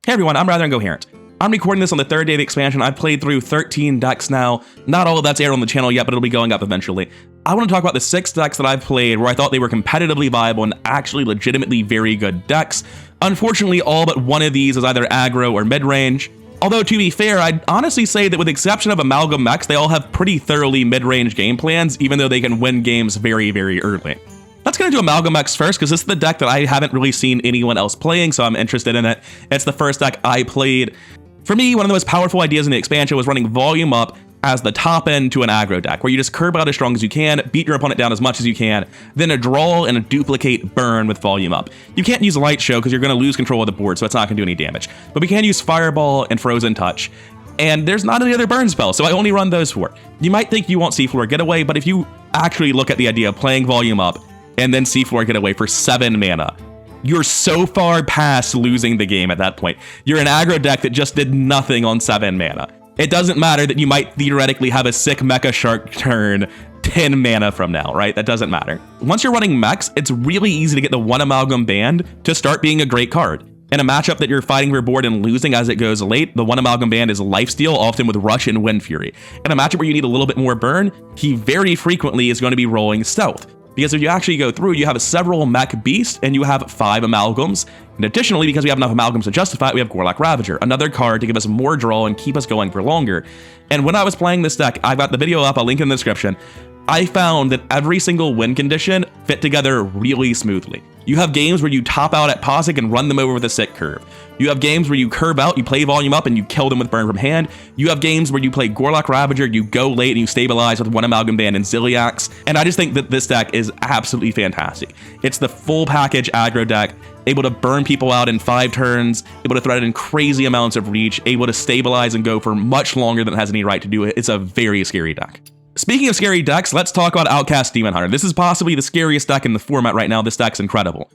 Hey everyone, I'm Rather Incoherent. I'm recording this on the third day of the expansion. I've played through 13 decks now. Not all of that's aired on the channel yet, but it'll be going up eventually. I want to talk about the 6 decks that I've played where I thought they were competitively viable and actually legitimately very good decks. Unfortunately, all but one of these is either aggro or mid-range. Although, to be fair, I'd honestly say that with the exception of Amalgam mechs, they all have pretty thoroughly mid-range game plans, even though they can win games very, very early. Let's get into Amalgam mechs first, because this is the deck that I haven't really seen anyone else playing, so I'm interested in it. It's the first deck I played. For me, one of the most powerful ideas in the expansion was running volume up as the top end to an aggro deck, where you just curb out as strong as you can, beat your opponent down as much as you can, then a draw and a duplicate burn with volume up. You can't use Light Show because you're going to lose control of the board, so it's not going to do any damage. But we can use Fireball and Frozen Touch. And there's not any other burn spells, so I only run those 4. You might think you want Seafloor Getaway, but if you actually look at the idea of playing volume up and then Seafloor Getaway for 7 mana, you're so far past losing the game at that point. You're an aggro deck that just did nothing on 7 mana. It doesn't matter that you might theoretically have a sick Mecha Shark turn 10 mana from now, right? That doesn't matter. Once you're running mechs, it's really easy to get the 1 Amalgam Band to start being a great card. In a matchup that you're fighting for board and losing as it goes late, the 1 Amalgam Band is lifesteal, often with Rush and Wind Fury. In a matchup where you need a little bit more burn, he very frequently is going to be rolling Stealth. Because if you actually go through, you have several mech beasts and you have 5 amalgams. And additionally, because we have enough amalgams to justify it, we have Gorlak Ravager, another card to give us more draw and keep us going for longer. And when I was playing this deck, I've got the video up, I'll link in the description. I found that every single win condition fit together really smoothly. You have games where you top out at Posic and run them over with a sick curve. You have games where you curve out, you play volume up, and you kill them with burn from hand. You have games where you play Gorlak Ravager, you go late and you stabilize with 1 Amalgam Band and Ziliax. And I just think that this deck is absolutely fantastic. It's the full package aggro deck, able to burn people out in 5 turns, able to thread in crazy amounts of reach, able to stabilize and go for much longer than it has any right to do it. It's a very scary deck. Speaking of scary decks, let's talk about Outcast Demon Hunter. This is possibly the scariest deck in the format right now. This deck's incredible.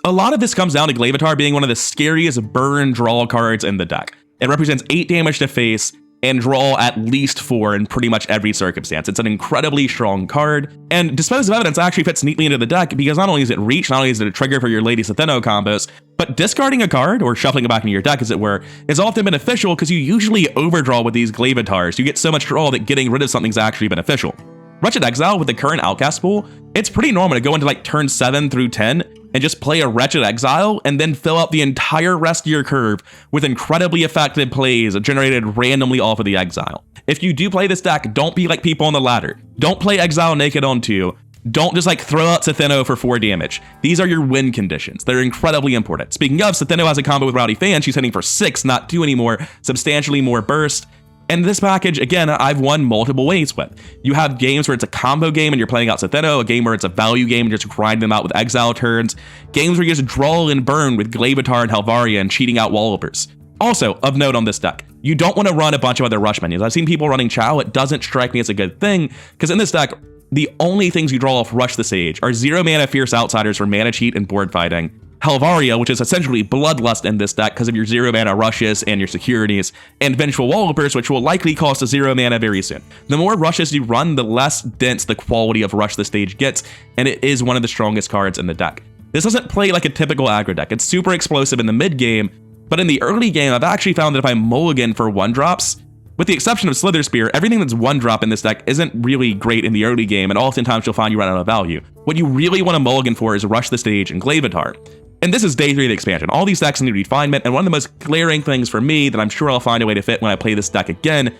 A lot of this comes down to Glaivatar being one of the scariest burn draw cards in the deck. It represents 8 damage to face and draw at least 4 in pretty much every circumstance. It's an incredibly strong card, and Dispositive Evidence actually fits neatly into the deck because not only is it reach, not only is it a trigger for your Lady Satheno combos, but discarding a card, or shuffling it back into your deck as it were, is often beneficial because you usually overdraw with these Glaivatars. You get so much draw that getting rid of something's actually beneficial. Wretched Exile with the current Outcast pool, it's pretty normal to go into like turn 7 through 10 and just play a Wretched Exile and then fill out the entire rest of your curve with incredibly effective plays generated randomly off of the Exile. If you do play this deck, don't be like people on the ladder. Don't play Exile naked on 2. Don't just like throw out Satheno for 4 damage. These are your win conditions. They're incredibly important. Speaking of, Satheno has a combo with Rowdy Fan. She's hitting for 6, not 2 anymore, substantially more burst. And this package, again, I've won multiple ways with. You have games where it's a combo game and you're playing out Satheno, a game where it's a value game and you're just grinding them out with Exile turns, games where you just draw and burn with Glaivatar and Helvaria and cheating out Wallopers. Also, of note on this deck, you don't want to run a bunch of other rush minions. I've seen people running Chow. It doesn't strike me as a good thing, because in this deck, the only things you draw off Rush the Sage are 0 mana Fierce Outsiders for mana cheat and board fighting, Helvaria, which is essentially Bloodlust in this deck because of your 0 mana rushes and your securities, and Vengeful Wallopers, which will likely cost a 0 mana very soon. The more rushes you run, the less dense the quality of Rush the Stage gets, and it is one of the strongest cards in the deck. This doesn't play like a typical aggro deck. It's super explosive in the mid game, but in the early game, I've actually found that if I mulligan for 1-drops, with the exception of Slither Spear, everything that's 1-drop in this deck isn't really great in the early game, and oftentimes you'll find you run out of value. What you really want to mulligan for is Rush the Stage and Glaivatar. And this is day 3 of the expansion. All these decks need refinement, and one of the most glaring things for me that I'm sure I'll find a way to fit when I play this deck again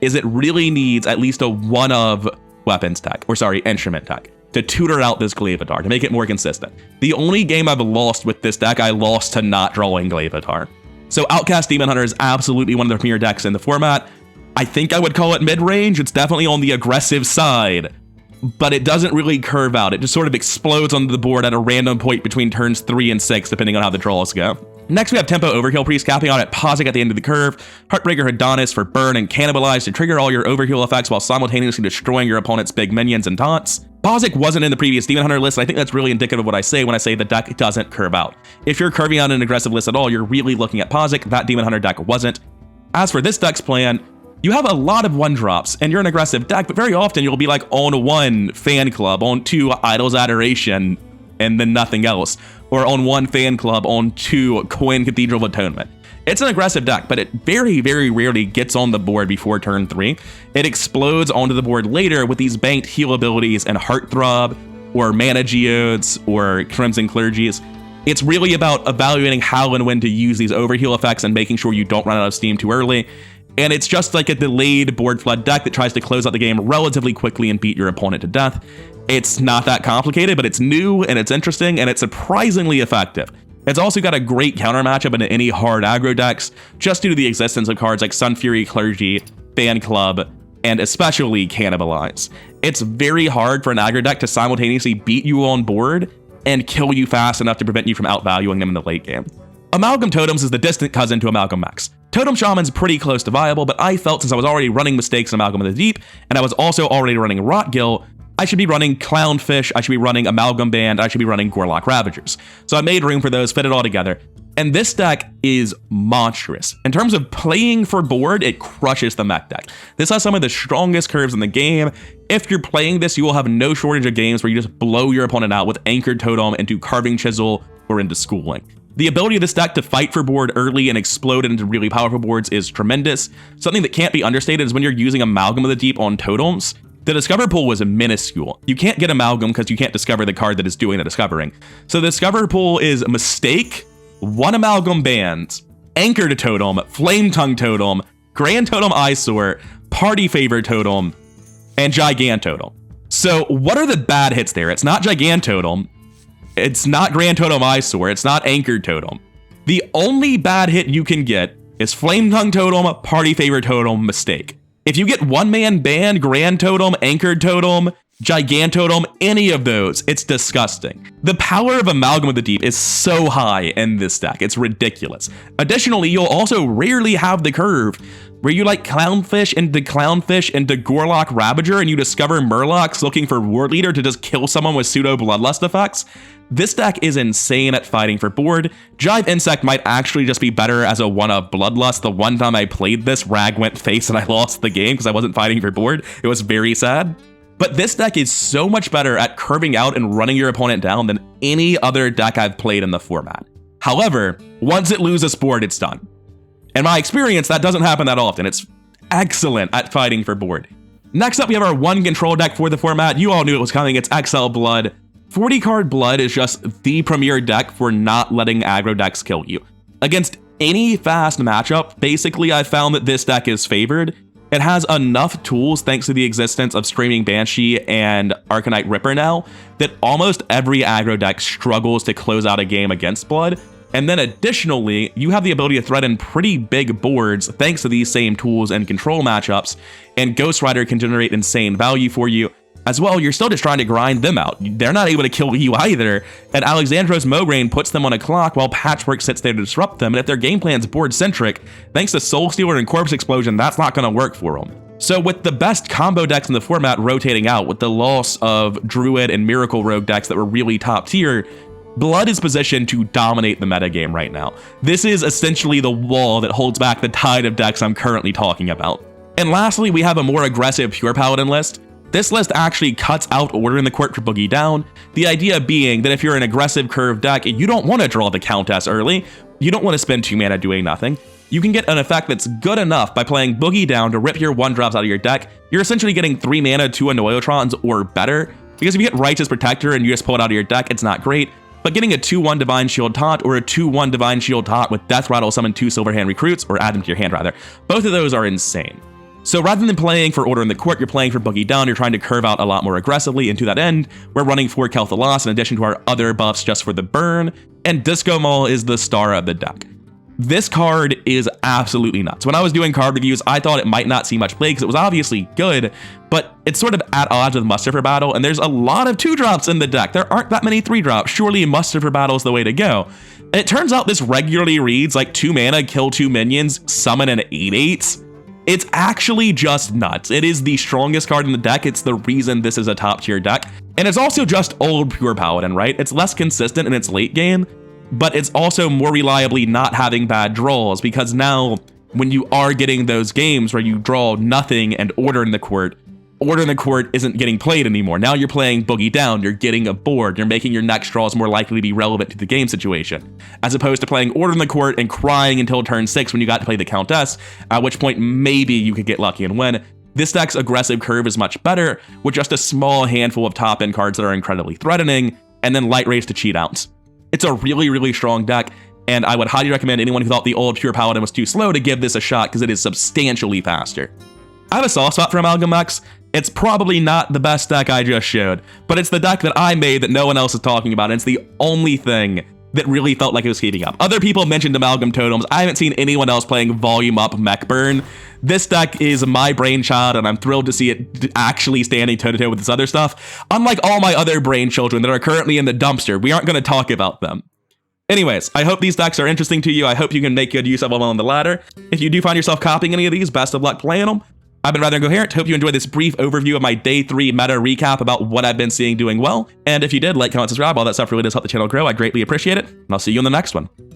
is it really needs at least a one-of weapons tech, or sorry, instrument tech, to tutor out this Glaivatar, to make it more consistent. The only game I've lost with this deck, I lost to not drawing Glaivatar. So Outcast Demon Hunter is absolutely one of the premier decks in the format. I think I would call it mid-range. It's definitely on the aggressive side, but it doesn't really curve out. It just sort of explodes onto the board at a random point between turns 3 and 6, depending on how the draws go. Next, we have Tempo Overkill Priest capping out at Posic at the end of the curve, Heartbreaker Adonis for burn and cannibalize to trigger all your overheal effects while simultaneously destroying your opponent's big minions and taunts. Posic wasn't in the previous Demon Hunter list, and I think that's really indicative of what I say when I say the deck doesn't curve out. If you're curving out an aggressive list at all, you're really looking at Posic. That Demon Hunter deck wasn't. As for this deck's plan, you have a lot of 1-drops, and you're an aggressive deck, but very often you'll be like on 1 Fan Club, on 2 Idol's Adoration, and then nothing else, or on 1 Fan Club on 2 Coin Cathedral of Atonement. It's an aggressive deck, but it very, very rarely gets on the board before turn 3. It explodes onto the board later with these banked heal abilities and Heartthrob, or Mana Geodes, or Crimson Clergies. It's really about evaluating how and when to use these overheal effects and making sure you don't run out of steam too early. And it's just like a delayed board flood deck that tries to close out the game relatively quickly and beat your opponent to death. It's not that complicated, but it's new and it's interesting and it's surprisingly effective. It's also got a great counter matchup into any hard aggro decks, just due to the existence of cards like Sun Fury, Clergy, Fan Club, and especially Cannibalize. It's very hard for an aggro deck to simultaneously beat you on board and kill you fast enough to prevent you from outvaluing them in the late game. Amalgam Totems is the distant cousin to Amalgam Mechs. Totem Shaman's pretty close to viable, but I felt since I was already running Mistakes in Amalgam of the Deep, and I was also already running Rotgill, I should be running Clownfish, I should be running Amalgam Band, I should be running Gorlock Ravagers. So I made room for those, fit it all together. And this deck is monstrous. In terms of playing for board, it crushes the mech deck. This has some of the strongest curves in the game. If you're playing this, you will have no shortage of games where you just blow your opponent out with Anchored Totem into Carving Chisel or into Schooling. The ability of this deck to fight for board early and explode into really powerful boards is tremendous. Something that can't be understated is when you're using Amalgam of the Deep on totems, the Discover pool was minuscule. You can't get Amalgam because you can't discover the card that is doing the discovering. So the Discover pool is Mistake, 1 Amalgam Band, Anchored Totem, Flame Tongue Totem, Grand Totem Eyesore, Party Favor Totem, and Gigantotem. So what are the bad hits there? It's not Gigantotem, it's not Grand Totem Eyesore, it's not Anchored Totem. The only bad hit you can get is Flame Tongue Totem, Party Favor Totem, Mistake. If you get 1-man Band, Grand Totem, Anchored Totem, Gigantotem, any of those, it's disgusting. The power of Amalgam of the Deep is so high in this deck, it's ridiculous. Additionally, you'll also rarely have the curve where you like Clownfish into Gorlock Ravager and you discover Murlocs looking for War Leader to just kill someone with pseudo Bloodlust effects. This deck is insane at fighting for board. Jive Insect might actually just be better as a 1-up Bloodlust. The one time I played this, Rag went face and I lost the game because I wasn't fighting for board. It was very sad. But this deck is so much better at curving out and running your opponent down than any other deck I've played in the format. However, once it loses board, it's done. In my experience, that doesn't happen that often. It's excellent at fighting for board. Next up, we have our 1 control deck for the format. You all knew it was coming. It's XL Blood. 40 card Blood is just the premier deck for not letting aggro decks kill you. Against any fast matchup, basically I found that this deck is favored. It has enough tools thanks to the existence of Streaming Banshee and Arcanite Ripper now that almost every aggro deck struggles to close out a game against Blood. And then additionally, you have the ability to threaten pretty big boards thanks to these same tools and control matchups, and Ghost Rider can generate insane value for you. As well, you're still just trying to grind them out. They're not able to kill you either, and Alexandros Mograine puts them on a clock while Patchwork sits there to disrupt them, and if their game plan's board-centric, thanks to Soul Stealer and Corpse Explosion, that's not going to work for them. So with the best combo decks in the format rotating out, with the loss of Druid and Miracle Rogue decks that were really top tier, Blood is positioned to dominate the metagame right now. This is essentially the wall that holds back the tide of decks I'm currently talking about. And lastly, we have a more aggressive Pure Paladin list. This list actually cuts out Order in the Court for Boogie Down, the idea being that if you're an aggressive curve deck, you don't want to draw the Countess early, you don't want to spend 2 mana doing nothing, you can get an effect that's good enough by playing Boogie Down to rip your 1-drops out of your deck. You're essentially getting 3 mana, 2 Annoyotrons or better, because if you get Righteous Protector and you just pull it out of your deck, it's not great, but getting a 2-1 Divine Shield Taunt or a 2-1 Divine Shield Taunt with Death Rattle summon 2 Silverhand Recruits, or add them to your hand rather, both of those are insane. So rather than playing for Order in the Court, you're playing for Boogie Down, you're trying to curve out a lot more aggressively, and to that end, we're running 4 Kel'Thalas in addition to our other buffs just for the burn, and Disco Mall is the star of the deck. This card is absolutely nuts. When I was doing card reviews, I thought it might not see much play because it was obviously good, but it's sort of at odds with Muster for Battle, and there's a lot of 2-drops in the deck. There aren't that many 3-drops. Surely Muster for Battle is the way to go. And it turns out this regularly reads like 2 mana, kill 2 minions, summon an 8/8. It's actually just nuts. It is the strongest card in the deck. It's the reason this is a top tier deck. And it's also just old Pure Paladin, right? It's less consistent in its late game, but it's also more reliably not having bad draws, because now when you are getting those games where you draw nothing and Order in the Court, Order in the Court isn't getting played anymore. Now you're playing Boogie Down, you're getting a board, you're making your next draws more likely to be relevant to the game situation, as opposed to playing Order in the Court and crying until turn 6 when you got to play the Countess, at which point maybe you could get lucky and win. This deck's aggressive curve is much better, with just a small handful of top-end cards that are incredibly threatening, and then light race to cheat outs. It's a really, really strong deck, and I would highly recommend anyone who thought the old Pure Paladin was too slow to give this a shot, because it is substantially faster. I have a soft spot for Amalgam X. It's probably not the best deck I just showed, but it's the deck that I made that no one else is talking about, and it's the only thing that really felt like it was heating up. Other people mentioned Amalgam Totems. I haven't seen anyone else playing Volume Up Mech Burn. This deck is my brainchild, and I'm thrilled to see it actually standing toe-to-toe with this other stuff. Unlike all my other brain children that are currently in the dumpster, we aren't going to talk about them. Anyways, I hope these decks are interesting to you. I hope you can make good use of them on the ladder. If you do find yourself copying any of these, best of luck playing them. I've been rather incoherent. Hope you enjoyed this brief overview of my day 3 meta recap about what I've been seeing doing well. And if you did, like, comment, subscribe, all that stuff really does help the channel grow. I greatly appreciate it. And I'll see you in the next one.